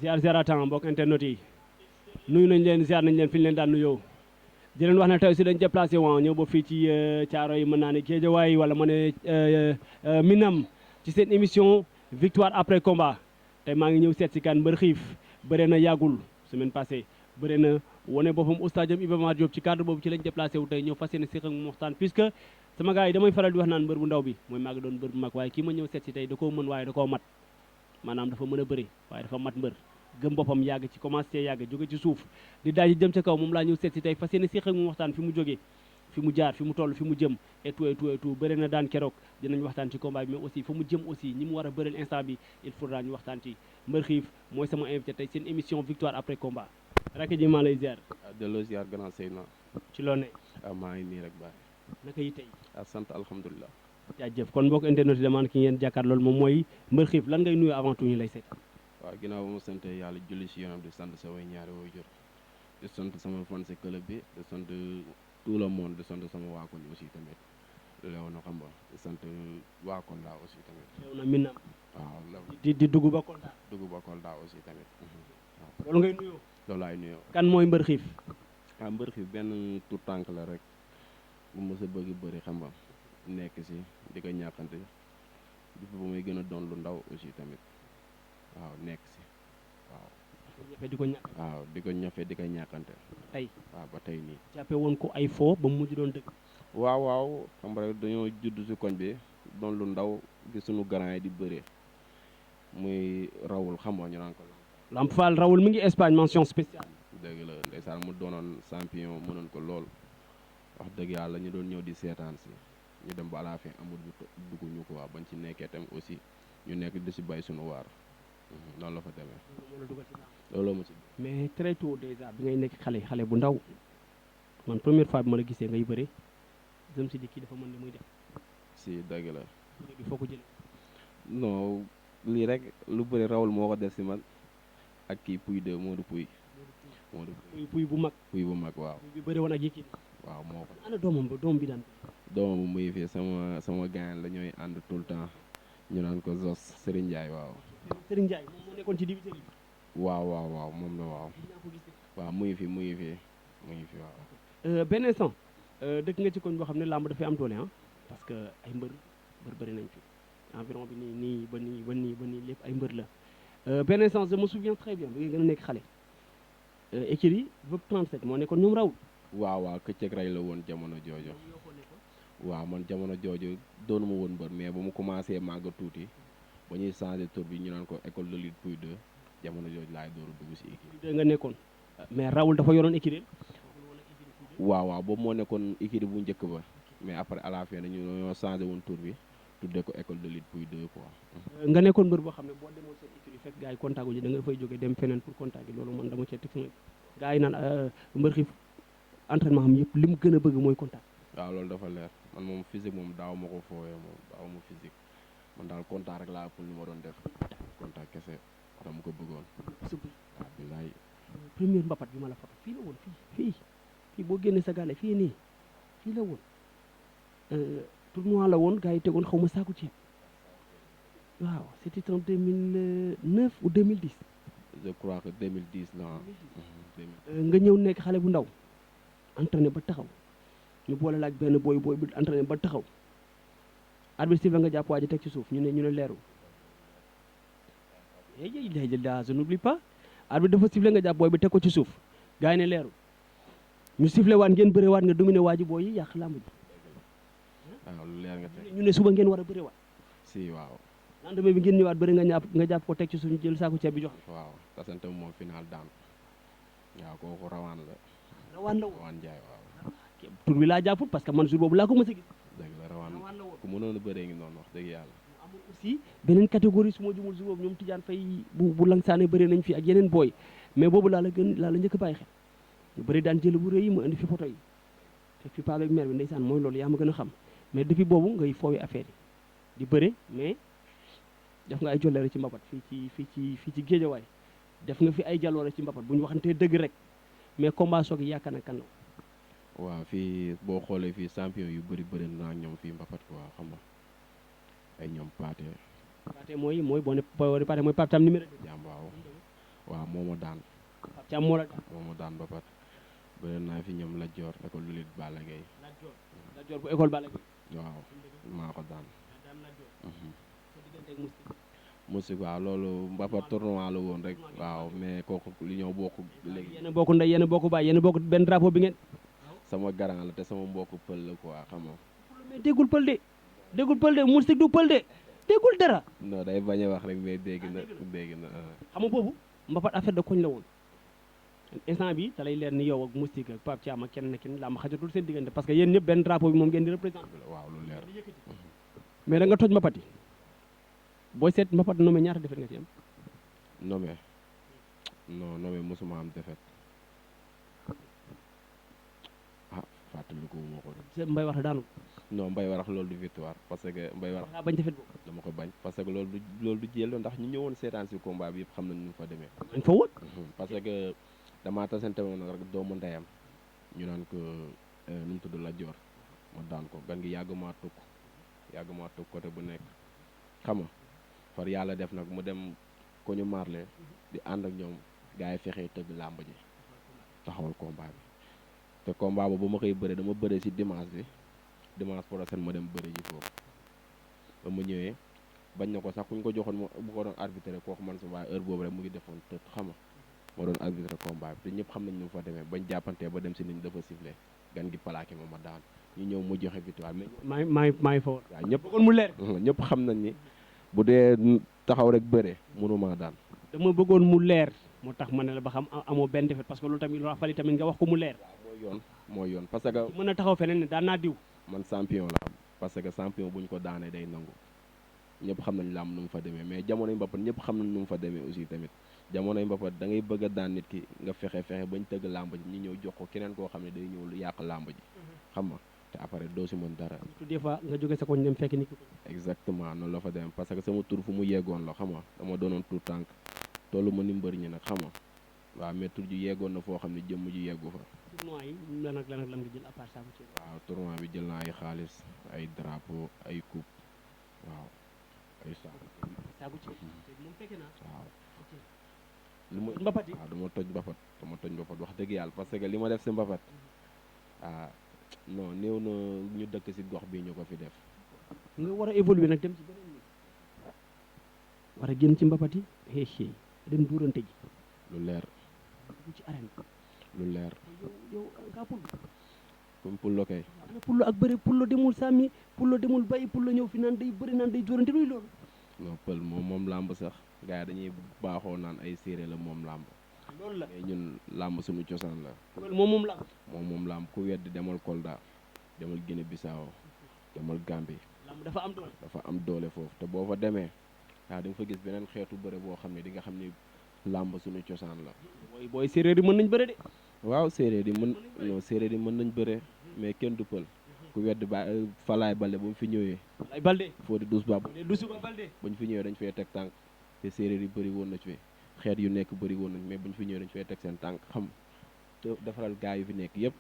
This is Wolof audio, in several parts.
ziaratan mbokk internet yi nuyu nañ leen ziar nañ leen fi ñu leen daan nuyoo di leen wax ne tey si dañ déplacé woon ñëw ba fii ci caaro yi mën naa ne Guédiawaye wala ma ne Minam ci seen émission victoire après combat tey maa ngi ñëw seet si kan mbër xiif bëre na yàggul semaine passée bëre na wane boppam au stade Iba Mar Diop ci cadre boobu ci lañ déplacé wu tey ñëw fas yéene séq ak moom waxtaan puisque sama gars yi damay faral di wax naan mbër bu ndaw bi mooy maa ngi doon mbër bu mag waaye kii ma ñëw seet si tey da koo mën waaye da koo mat maanaam dafa mën a bëri waaye dafa mat mbër gëm boppam yàgg ci commencé yàgg jóge ci suuf di daal di jëm ca kaw moom laa ñëw seet si tey fas yéene séq ak moom waxtaan fi mu jógee fi mu jaar fi mu toll fi mu jëm et tout bëri na daan keroog dinañ waxtaan ci combat bi mais aussi fa mu jëm aussi ñi mu war a bëreel instant bi il faudra ñu waxtaan ci mbër xiif mooy sama invité tey seen émission victoire après combat rakk ji maa lay ziar delloo ziar gannaaw sëy na ci loo ne maa ngi nii rek baax naka yi tey sant alhamdulilah jaajëf kon mbokk internet yi demande ki ngeen jàkkaar loolu moom mooy mbër xiif lan ngay nuyu avant tout ñu lay seetaan waaw ginnaaw ba ma sant yàlla julli si yoonam di sant samay ñaari waajur di sant sama fan si club bi di sant tout le monde di sant sama waa koñ aussi tamit leew na xam nga di sant waa Kolda aussi tamit leew na Minam waaw di dugg ba Kolda dugg ba Kolda aussi tamit waaw loolu ngay nuyoo loolu laay nuyoo kan mooy mbër xiif mbër xiif benn tout tànk la rek bu mës a bëgg bëri xam nga nekk si di ko ñàkkante depuis ba muy gën a doon lu ndaw aussi tamit waaw nekk si waaw ñafe di ko ñàkk waaw di ko ñafe di ko ñàkkante tey waaw ba tey nii jàppe woon ko ay foo ba mu mujj doon dëgg waaw xam nga rek dañoo judd si koñ bi doon lu ndaw gis suñu grand yi di bëree muy rawul xam nga ñu naan ko Lamp Fall rawul mi ngi Espagne mention spéciale dëgg la ndeysaan mu doonoon champion mënoon ko lool wax dëgg yàlla ñu doon ñëw di seetaan si ñu dem ba à la fin amul bu dugg ñu ko waa bañ ci nekkee tam aussi ñu nekk di si bay suñu waar noonu la fa demee looloo ma ci mais très tôt déjà bi ngay nekk xale bu ndaw man première fois bi ma la gisee ngay bëre jëm si di kii dafa mën li muy def si dëgg la léegi foo ko jëlee non lii rek lu bëri rawul moo ko def si man ak kii puy de Modou Puy puy bu mag waaw bi bëre woon ak Yékini waaw moo ko ana doomam ba doom bi daan doomam bu muy fii sama gaañ la ñooy ànd tout le temps ñu naan ko Zos Serigne Ndiaye waaw Serigne Ndiaye moom moo nekkoon ci division bi waaw moom la waaw muy fi waaw benn instant dëkk nga ci koñ boo xam ne làmb dafay am doole parce que ay mbër bëri nañ fi environ bi nii ba nii lépp ay mbër la benn instant je me souviens très bien bi nga gën a nekk xale écurie VEP 37 moo nekkoon ñoom rawul waaw këccëg rey la woon jamono jooju waaw man jamono jooju doonu ma woon mbër mais ba mu commencé màgg tuuti ba ñuy changé tur bi ñu naan ko école de lutte Pouye 2 jamono jooju laay dooru dugg si écurie nga nekkoon mais rawul dafa yoroon écurie waaw boobu moo nekkoon écurie bu njëkk ba mais après à la fin dañoo changé woon tur bi tuddee ko école de lutte Pouye 2 quoi nga nekkoon mbër boo xam ne boo demoon seen écurie fekk gars yi contact ji da nga fay jógee dem feneen pour contact yi loolu man dama cee teg sama gars yi naan mbër xiif entraînement am yëpp li mu gën a bëgg mooy contact waaw loolu dafa leer man moom physique moom daaw ma ko fooyee moom daaw ma physique man daal contact rek laa ëpp lu ma doon def contact kese wax mu ko bëggoon waaw bilaay première mbapat bi ma la foto fii la woon fii boo génnee sa gàlle fii nii fii la woon tournoi la woon gars yi tegoon xaw ma saaku ceeb waaw c'était en 2009 ou 2010 je crois que 2010 la nga ñëw nekk xale bu ndaw entraîné ba taxaw ñu boole laaj benn booy bi entraîné ba taxaw arbitre siffle nga jàpp waa ji teg ci suuf ñu ne leeru je n'oublie pas arbitre dafa siffle nga jàpp booy bi teg ko ci suuf gars yi ne leeru ñu siffle waat ngeen bëre waat nga dominé waa ji booy yi yàq làmb ji waaw lu leer nga teg ñu ne suba ngeen war a bëre waat si waaw lendemain bi ngeen ñëwaat bëri nga jàpp ko teg ci suuf ñu jël saako ceeb bi jox waaw tasante moom final daan waaw kooku rawaan la rawaan Njaay waaw tur bi laa jàpput parce que man jour boobu laa ko mës a gis dëgg la rawaan ku mënoon a bëree ngi noonu wax dëgg yàlla amul aussi beneen catégorie su ma jumul jour boobu ñoom Tidiane Faye bu langsaane bëree nañ fi ak yeneen booy mais boobu laa la njëkk a bàyyi xel ñu bëri daan jël bu rëy yi mu indi fi photo yi te fi pa beeg mère bi ndeysaan mooy loolu yaa ma gën a xam mais depuis boobu ngay foowi affaire yi di bëre mais def nga ay jolleere ci mbapat fii ci Géejawaay def nga fi ay jaloore ci mbapat bu ñu waxantee dëgg rek mais combat soog yi yaakaar na kan la waaw fii boo xoolee fii champion yu bëri naa ñoom fii mbapat quoi xam nga ay ñoom Paate mooy boo ne Paate mooy Pape Tam numéro 2 jàmbaaw waaw moo ma daan Pape Thiam moo la daan. moo ma daan mbapat bëri naa fi ñoom Lat Dior école de lutte Balla Gaye Lat Dior bu école Balla Gaye. waaw maa ko daan daan Lat Dior. sa diggante ak Moustique. musique waaw loolu mbapat tournoi la woon rek waaw mais kooku li ñoo bokk léegi yéen a bokk ndey yéen a bokk baay yéen a bokk benn drapeau bi ngeen. sama garant la te sama mbokk pël la quoi xam nga mais déggul pël de déggul pël de Moustique du pël de déggul dara. non day bañ a wax rek mais dégg na xam nga boobu mbapat affaire de koñ la woon instant bi da lay leer ni yow ak Moustique ak Pape Thiam ak kenn na kenn laa ma xajatul seen diggante parce que yéen ñëpp benn drapeau bi moom ngeen di représenté. waaw lu leer mais da nga toj mbapat yi booy seet mbapat nommé ñaata defet nga ci am. nommé non nommé mosuma am defet ah fàttaliku moo ko Mbay wax daanu. non mbay warax loolu du victoire parce que mbay warax nga bañ defet boobu. dama ko bañ parce que loolu du jël ndax ñu ñëwoon seetaan si combat bi yëpp xam nañ ñu fa demee dañ fa woon. parce que damaa tasante woon nag rek doomu ndeyam ñu naan ko nu mu tudd Lat Dior ma daan ko gan gi yàgg maa tukk côté bu nekk xam nga far yàlla def nag mu dem ko ñu marle di ànd ak ñoom gars yi fexee tëgg làmb ji taxawal combat bi te combat boobu ba ma koy bëre dama bëre si dimanche prochain ma dem bëre ji foofu ba ma ñëwee bañ na ko sax ku ñu ko joxoon bu ko doon arbitré kooku man sa waaye heure boobu rek mu ngi defoon tët xam nga moo doon arbitré combat bi te ñëpp xam nañ ñu fa demee bañ jàppantee ba dem si niñ dafa sifflé gan gi plaqué ma daan ñu ñëw mu joxe victoire mais maa ngi fa woon. waaw ñëpp bëggoon mu leer. ñëpp xam nañ ni bu dee taxaw rek bëre mënuma daan dama bëggoon mu leer moo tax ma ne la ba xam amoo benn defet parce que loolu tamit lu fali tamit nga wax ko mu leer. mooy yoon parce que mën na taxaw feneen ne daan naa diw. man champion la am parce que champion bu ñu ko daanee day nangu ñëpp xam nañ làmb nu mu fa demee mais jamonoy mbapat ñëpp xam nañ nu mu fa demee aussi tamit jamonoy mbapat da ngay bëgg a daan nit ki nga fexe bañ tëgg làmb ji ñu ñëw jox ko keneen koo xam ne day ñëw lu yàq làmb ji xam nga te après doo si mën dara. des fois nga jóge sa koñ dem fekk nit ki. exactement noonu la fa dem parce que sama tur fu mu yeggoon la xam nga dama doonoon tur tànk tollu ma ni mbër ñi nag xam nga waaw mais tur ji yeggoon na foo xam ne jëmm ji yeggu fa. tournoi yi lan ak lan nga jël à part ça. waaw tournoi bi jël naa ay xaalis ay drapeau ay coupe waaw ay saabu waaw lu ma mbapat yi waaw dama toj mbapat wax dëgg yàlla parce que li ma def si mbapat non néew na ñu dëkk si gox bi ñu ko fi def nga war a évoluer nag dem ci beneen bi war a génn ci mbapat yi dem duurante ji lu leer ci arène lu leer yow nga pul comme pullo kay pullo ak bëri pullo demul sàmmi pullo demul bay pullo ñëw fi naan day bëri naan day dóorante luy loolu non pël moom làmb sax gars yi dañuy baaxoo naan ay séeréer la moom làmb loolu la mais ñun làmb suñu cosaan la moom làmb moom làmb ku weddi demal Kolda demal Guinée Bissau demal Gambie làmb dafa am doole foofu te boo fa demee waaw di nga fa gis beneen xeetu bëre boo xam ne di nga xam ni làmb suñu cosaan la booy séeréer yi mën nañ bëre de waaw séeréer yi mën nañ bëre mais kenn du pël ku wedd ba Falaay Balde ba mu fi ñëwee Falaay Balde foo di dus ba Balde bañ fi ñëwee dañ fee teg tànk te séeréer yi bëri woon na ci xeet yu nekk bëri woon nañ mais buñ fi ñëwee dañ fee teg seen tànk xam te defaral gaa yu fi nekk yëpp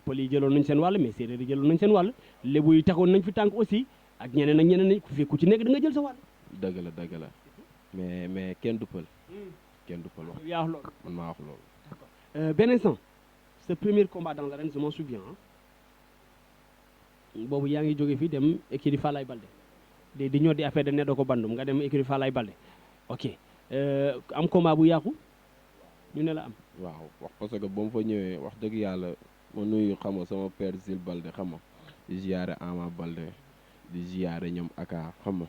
pël yi jëloon nañ seen wàll mais séeréer yi jëloon nañ seen wàll lébu yi taxoon nañ fi tànk aussi ak ñeneen ku ci nekk da nga jël sa wàll dëgg la mais kenn du pël wax yaa wax loolu man maa wax loolu benn instant ce premier combat dans l'arène je m'en souviens boobu yaa ngi jóge fii dem écurie Falaye Balde di ñoo di affaire de ne doo ko bandum nga dem écurie Falaye Balde ok am combat bu yàqu ñu ne la am waaw wax parce que ba mu fa ñëwee wax dëgg yàlla ma nuyu xam nga sama père Zil Balde xam nga di ziyaare Ama Balde di ziyaare ñoom aka xam nga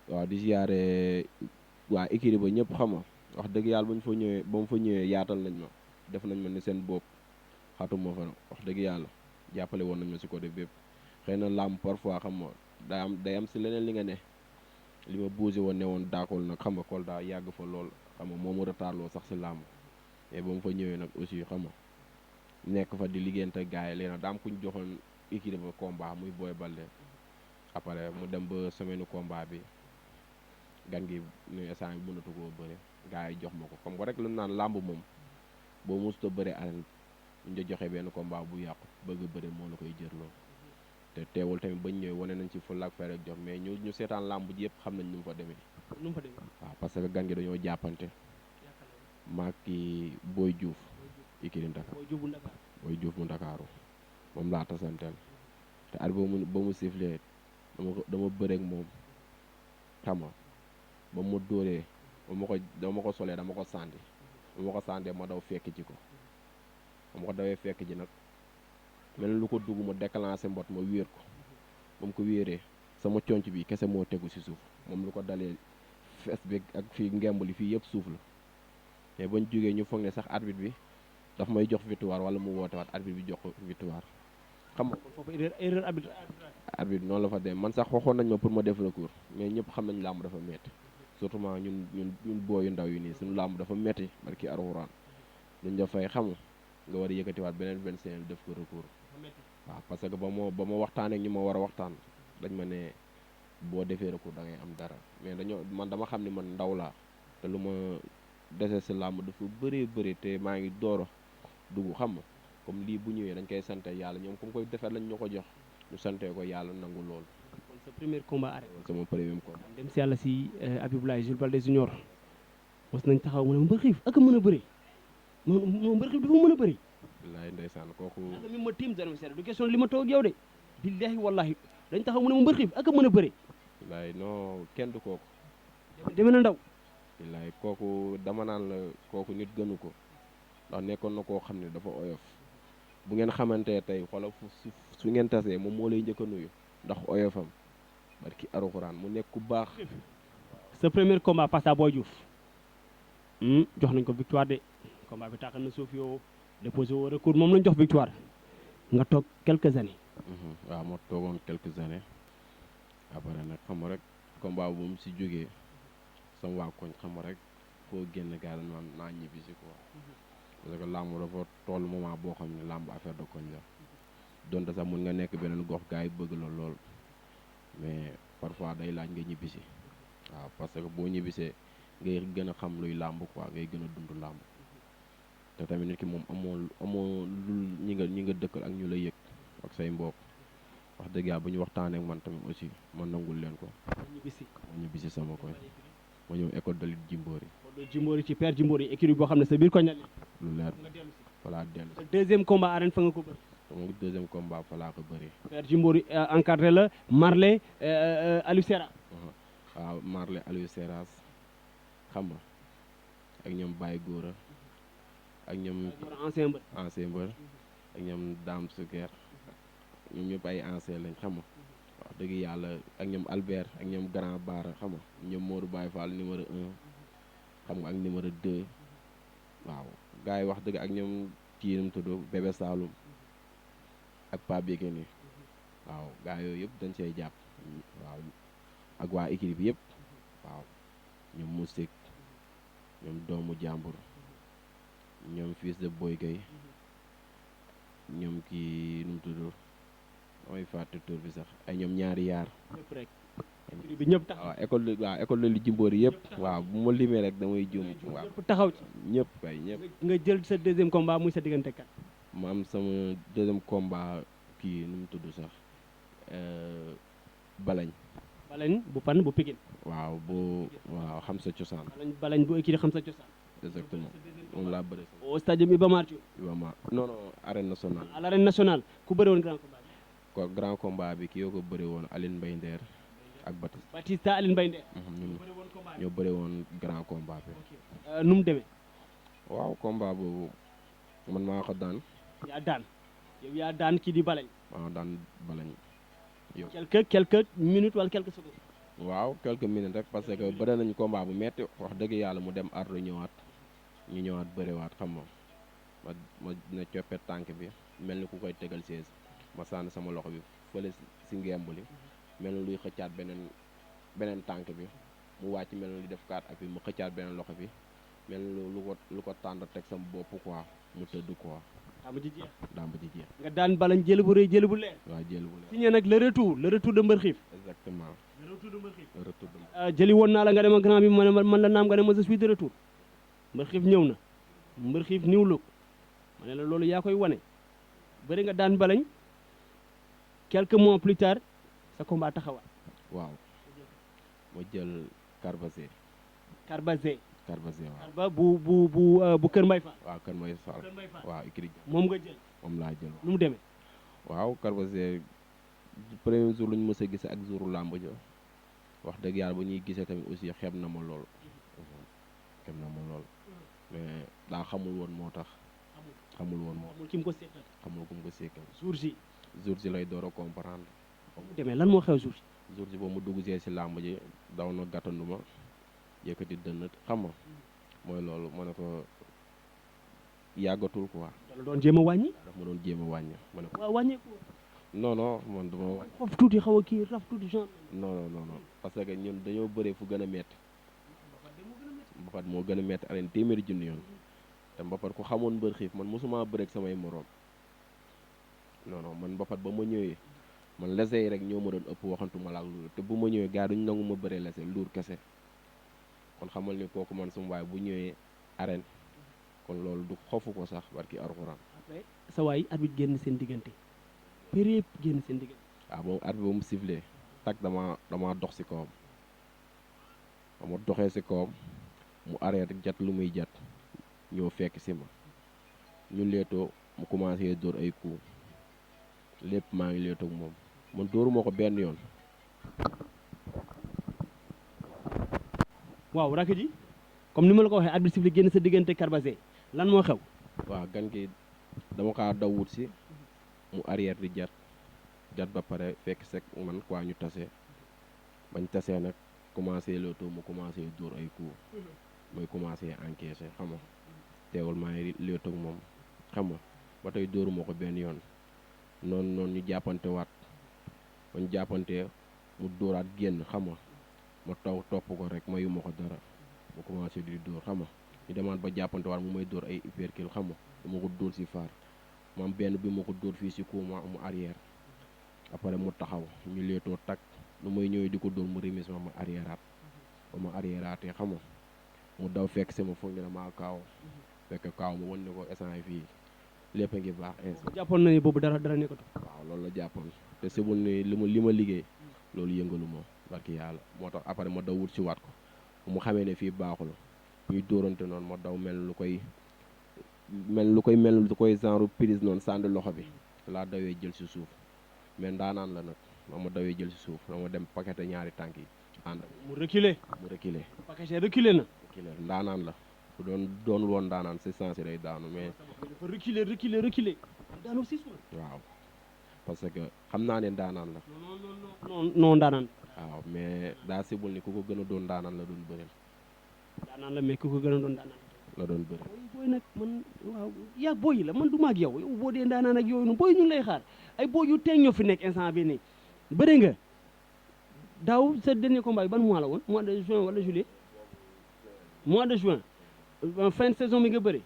waaw di ziyaare waa écurie ba ñëpp xam nga wax dëgg yàlla ba mu fa ñëwee yaatal nañ ma def nañ ma ni seen bopp xatuma fa wax dëgg yàlla jàppale woon nañ ma si côté bépp xëy na làmb parfois xam nga day am si leneen li nga ne li ma bougé woon ne woon daakol nag xam nga Kolda yàgg fa lool xam nga moomu retardloo sax si làmb mais ba mu fa ñëwee nag aussi xam nga nekk fa di liggéeyante gars yi léegi nag daam kuñ joxoon équipe ba combat muy Boy Balde après mu dem ba semaine combat bi gan gi nu instant bi mënatu koo bëre gars yi jox ma ko comme ko rek lu naan làmb moom boo mosut a bëre arène ñu la joxe benn combat bu yàqu bëgg a bëre moo la koy jërloo te teewul tamit bañ ñëwee wane nañ ci fulla ak fayda ak jom mais ñu seetaan làmb ji yëpp xam nañ nu mu fa demee waaw parce que gan gi dañoo jàppante maag ki Boy Diouf ikiri Dakar Boy Diouf bu Dakar. Boy Diouf mu Ndakaaru moom laa tasanteel te at ba mu sifflé dama bëreeg moom xam nga ba mu dóoree dama ko solee dama ko sànni ba ma ko sànnee ma daw fekk ji ko ba ma ko dawee fekk ji nag mel lu ko dugg ma déclenché mbot ma wéer ko ba mu ko wéeree sama conc bi kese moo tegu si suuf moom lu ko dalee fees bi ak fii ngemb li fii yëpp suuf la mais bañ jógee ñu foog ne sax arbitre bi daf may jox victoire wala mu woote waat arbitre bi jox ko victoire xam nga foofu erreur arbitre noonu la fa dem man sax waxoon nañ ma pour ma def recours mais ñëpp xam nañ làmb dafa metti surtout ñun booyu ndaw yi nii suñu làmb dafa metti barki Alxuraan luñ la fay xam nga war a yëkkatiwaat beneen 25 def ko recours waaw parce que ba ma waxtaanee ak ñu ma war a waxtaan dañ ma ne boo defee recours da ngay am dara mais man dama xam ni man ndaw laa te lu ma dese si làmb dafa bëri te maa ngi door a dugg xam nga comme lii bu ñëwee dañ koy sante yàlla ñoom comme koy defar lañ ñu ko jox ñu santee ko yàlla nangu lool. kon sa premier combat arrêté. sama premier combat. dem si yàlla si Abibulaye Jules Baldé Junior mos nañ taxaw mu ne mbër xiif ak a mën a bëri moom mbër xiif dafa mën a bëri. billaay ndeysaan kooku. mi ma tiim dara du question li ma toog yow de billahi wallahi dañ taxaw mu ne ma mbër xiif ak a mën a bëri. billaay non kenn du kooku. deme na ndaw. billaay kooku dama naan la kooku nit gënu ko ndax nekkoon na koo xam ne dafa oyof bu ngeen xamante tey xoolal su ngeen tasee moom moo lay njëkk a nuyu ndax oyofam barki Alxuraan mu nekk ku baax. sa premier combat face à Boy Diouf jox nañ ko victoire de combat bi tàqal na suuf yow déposé woo recours moom lañ jox victoire nga toog quelques années. waaw ma toogoon quelques années après nag xam nga rek combat bu mu si jógee sama waa koñ xam nga rek foo génn gaa la naa ñibbi si quoi parce que làmb dafa toll moment boo xam ne làmb affaire de koñ la donte sax mun nga nekk beneen gox gaa yi bëgg la lool mais parfois day laaj nga ñibbisi waaw parce que boo ñibbisee ngay gën a xam luy làmb quoi ngay gën a dund làmb te tamit nit ki moom amoo lul ñi nga dëkkal ak ñu la yëg ak say mbokk wax dëgg yàlla bu ñu waxtaanee ak man tamit aussi ma nangul leen ko ma ñibbisi sama koñ ma ñëw école de lutte Jimbori. Jimbori ci père Jimbori écurie boo xam ne sa biir koñ la. lu leer falaa dellu sa deuxième combat arène fa nga ko bëri. sama deuxième combat falaa ko bëri. père Jimbori encadré la Marley Aliou Sera. waaw Marley Aliou Seras xam nga ak ñoom Baye Góora ak ñoom ancien mbër ak ñoom Dame Suker ñoom ñëpp ay ancien lañ xam nga wax dëgg yàlla ak ñoom Albert ak ñoom Grand Bara xam nga ñoom Modou Baye Fall numéro 1 xam nga ak numéro 2 waaw gars yi wax dëgg ak ñoom kii nu mu tudd Bébé Saloum ak Pa Béguéni waaw gars yooyu yëpp dañ see jàpp waaw ak waa équipe bi yëpp waaw ñoom Moustique ñoom doomu jàmbur ñoom fils de Boy Gueye ñoom kii nu mu tudd damay fàtte tur bi sax ay ñoom ñaari yaar. ñëpp rek bi ñëpp taxaw waaw école li Jimbori yëpp waaw bu ma limee rek damay juum waaw ñëpp taxaw ci ñëpp kay ñëpp. nga jël sa deuxième combat muy sa diggante kat. ma am sama deuxième combat kii nu mu tudd sax Balañ. Balañ bu pan bu Pikine. waaw xam sa cosaan. Balañ bu écurie xam sa cosaan. exactement moom laa bëri. au stade Iba Mar Diop. non arène nationale. à l'arène nationale ku bëri woon grand combat bi. grand combat bi ki yoo ko bëri woon Aline Mbaye Nder ak Batista Aline Mbaye Nder. ñoo bëri woon grand combat bi. nu mu demee. waaw combat boobu man maa ko daan. yaa daan kii di Balañ. waaw daan Balañ yow. quelques minutes wala quelques secondes. waaw quelques minutes rek parce que bëri nañu combat bu metti wax dëgg yàlla mu dem ardo ñëwaat ñu ñëwaat bëriwaat xam nga ma ne coppet tànk bi mel ni ku koy tegal siège ma sànni sama loxo bi fële si ngemb li mel ni luy xëccaat beneen tànk bi mu wàcc mel ni luy def kaat ak bi mu xëccaat beneen loxo bi mel ni lu ko tànd teg sama bopp quoi mu tëdd quoi. daamba ji jeex. nga daan Balañ jël bu rëy jël bu leer. waaw jël bu leer. signé nag le retour de Mbër Xiif. exactement. jëli woon naa la nga dem ak grand bi man la naam nga dem ma je suis de retour Mbër Xiif ñëw na Mbër Xiif niw la ma ne la loolu yaa koy wane bëri nga daan Balañ quelques mois plus tard sa combat taxawaat. waaw ma jël Carbazé. Carbazé waaw. Karba bu Kër Mbay Fall. waaw Kër Mbaye Fall Kër Mbay Fall waaw ikri moom nga jël moom laa jël. nu mu demee. waaw Carbazé premier jour lu ñu mës a gisee ak jouru làmb ja wax dëgg yàlla bu ñuy gisee tamit aussi xeeb na ma lool. xeeb na ma lool mais daa xamul woon moo tax. xamul woon moo xamul ki mu ko seetal. xamul ku mu ko sekkal. jour ji lay door a comprendre. mu demee lan moo xew jour ji. jour ji boobu mu dugg see si làmb ji daw na gàttandu ma yëkkati dënn xam nga mooy loolu ma ne ko yàggatul quoi. dala doon jéem a wàññi. daf ma doon jéem a wàññi ma ne ko. waaw wàññeeku. non non man duma wàññi. xof tuuti xaw a kii raf tuuti genre. non parce que ñun dañoo bëree fu gën a metti mbapat moo gën a metti arène téeméeri junni yoon te mbapat ku xamoon mbër xiif man mosuma bëreeg samay moroom non man mbapat ba ma ñëwee man lese yi rek ñoo ma doon ëpp waxantuma la ak luur te bu ma ñëwee gars duñ nangu ma bëree lese luur kese kon xamal ni kooku man sum waay bu ñëwee arène kon loolu du xofu ko sax barki alxuraan. après sa waay arbitre génn seen diggante péréb génn seen diggante. waaw moom arbitre ba mu sifflé tak dama dox si kawam dama doxee si kawam mu arrêté jat lu muy jat ñëw fekk si ma ñu leetoo mu commencé dóor ay coups lépp maa ngi leetoo ak moom man dóoruma ko benn yoon. waaw rakk ji comme ni ma la ko waxee arbitre sifflé génn sa diggante Carbazé lan moo xew. waaw gan gi dama kaa daw wut si mu arrière di jat ba pare fekk sek man quoi ñu tase bañ tasee nag commencé leetoo mu commencé dóor ay coups mooy commencé encaissé xam nga teewul maa ngi leetoo ak moom xam nga ba tey dóoruma ko benn yoon noonu ñu jàppante waat ba ñu jàppante mu dóoraat génn xam nga ma topp ko rek mayuma ko dara mu commencé di dóor xam nga ñu demaat ba jàppante waat mu may dóor ay uppercut xam nga dama ko dóor si faar maam benn bi ma ko dóor fii si kuuma mu arrière après mu taxaw ñu leetoo tak lu may ñëwee di ko dóor mu remise ma arrièreaat ba ma arrièreaatee xam nga mu daw fekk sama foog ne maa kaaw fekk kaaw ma wan ne ko instant yi fii lépp a ngi baax instant. jàppoon na ni boobu dara nekkatu. waaw loolu la jàppoon te sebul ni li ma liggéey loolu yëngalu ma barki yàlla moo tax après ma daw wut si waat ko mu xamee ne fii baaxul ñuy dóorante noonu ma daw mel lu koy genre prise noonu sànni loxo bi laa dawee jël si suuf mais ndaanaan la nag ma dawee jël si suuf ma dem paqueté ñaari tànk yi ànd mu reculer. paqueté reculer na. ndaanaan la bu doon woon ndaanaan si sensé day daanu mais. dafa reculer daanu si suuf. waaw parce que xam naa ne ndaanaan la. non ndaanaan. waaw mais daa sibul ni ku ko gën a doon ndaanaan la doon bëreel. ndaanaan la mais ku ko gën a doon ndaanaan la doon bëreel. booy nag man waaw yaa booy yi la man du ma ak yow boo dee ndaanaan ak yooyu noonu booy ñu ngi lay xaar ay booy yu teeg ñoo fi nekk instant bi nii bëri nga daaw sa dernier combat bi ban mois la woon mois de juin wala juillet mois de juin fin de saison bi nga bëri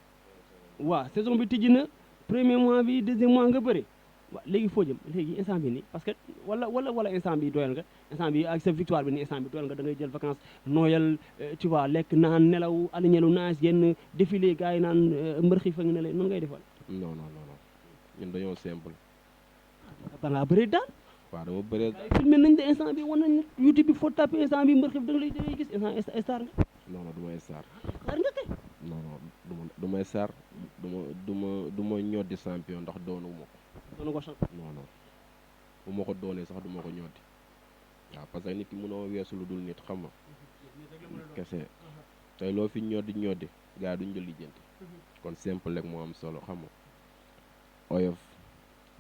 waaw saison bi tijji na premier mois bi deuxième mois nga bëri waaw léegi foo jëm léegi instant bi nii parce que wala instant bi doyal nga instant bi ak sa victoire bi nii instant bi doyal nga da ngay jël vacances nooyal tu vois lekk naan nelaw aliñelu naas yenn défilé gars yi naan mbër xiif a ngi ne la noonu ngay defal. non ñun dañoo simple. ba ngaa bëree daal. waaw dama bëree. filmé nañ de instant bi wan nañ YouTube bi foo tapé instant bi mbër xiif da ngay gis instant star nga. non du may star. star nga kay. non du may star du ma ñoddi champion ndax doonu ma ko. doonu ko champion. non bu ma ko doonee sax du ma ko ñoddi waaw parce que nit ki mënoo weesu lu dul nit xam nga kese tey loo fi ñoddi gars yi duñ jël lijjanti kon simple rek moo am solo xam nga oyof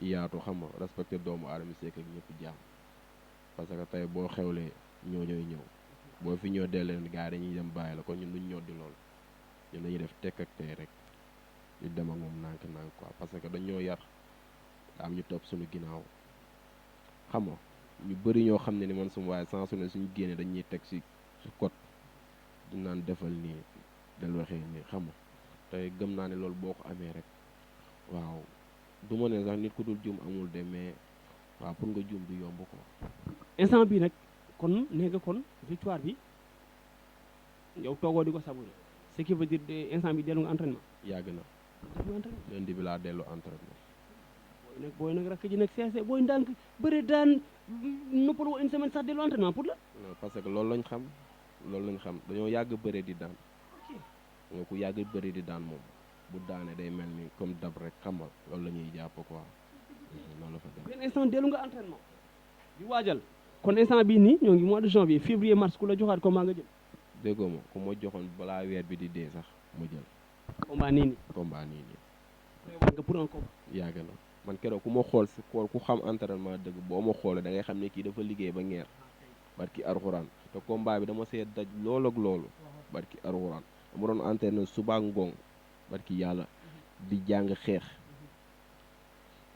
yaatu xam nga respecté doomu aadama seek ak ñëpp jaam parce que tey boo xewlee ñooy ñëw boo fi ñoddee leen gars yi dañuy dem bàyyi la kon ñun duñ ñoddi lool ñun dañuy def tekk ak tey rek ñu dem ak moom nànk quoi parce que dañoo yar daa am ñu topp suñu ginnaaw xam nga ñu bëri ñoo xam ne ni man suma waaye sans su ne suñu génnee dañuy teg si code du naan defal nii del waxee nii xam nga te gëm naa ne loolu boo ko amee rek waaw du ma ne sax nit ku dul juum amul de mais waaw pour nga juum du yomb ko. instant bi nag kon nee nga kon victoire bi yow toogoo di ko savourer ce qui veut dire instant bi dellu nga entraînement. yàgg na. lundi bi laa dellu entraînement. booy nag rakk ji nag seese booy ndànk bëre daan noppaloo une semaine sax dellu entraînement pour la. non parce que loolu lañ xam dañoo yàgg bëre di daan nga ku yàgg bëri di daan moom bu daane day mel ni comme dab rek xamal loolu la ñuy jàpp quoi noonu la fa dem. benn instant dellu nga entraînement di waajal kon instant bii nii ñoo ngi mois de janvier février mars ku la joxaat combat nga jël. déggoo ma ku ma joxoon balaa weer bi di dee sax ma jël. combat nii nii. combat nii nii. prévoir nga pour un combat. yàgg na man keroog ku ma xool si xool ku xam entraînement dëgg boo ma xoolee da ngay xam ne kii dafa liggéey ba ngeer barki arxuraan te combat bi dama see daj lool ak loolu barki arxuraan dama doon entraîné suba ak ngoon barki yàlla di jàng xeex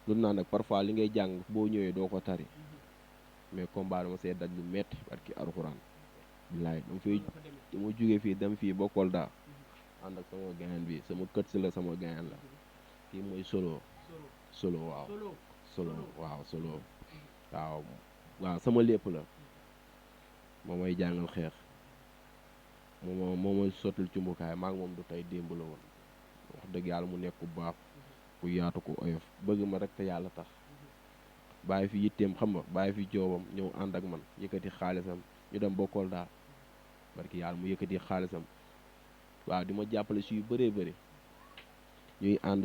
lu naan nag parfois li ngay jàng boo ñëwee doo ko tari mais combat dama see daj lu metti barki arxuraan bilaay dama jóge fii dem fii ba Kolda ànd ak sama gayan bi sama kët si la sama gayan la kii mooy solo waaw solo waaw sama lépp la moo may jàngal xeex moo may sottil cumbukaay maa ngi moom du tey démb la woon wax dëgg yàlla mu nekk ku baax ku yaatu ku oyof bëgg ma rek te yàlla tax bàyyi fi yitteem xam nga bàyyi fi joobam ñëw ànd ak man yëkkati xaalisam ñu dem ba Kolda barki yàlla mu yëkkati xaalisam waaw di ma jàppale si yu bëree bëri ñuy ànd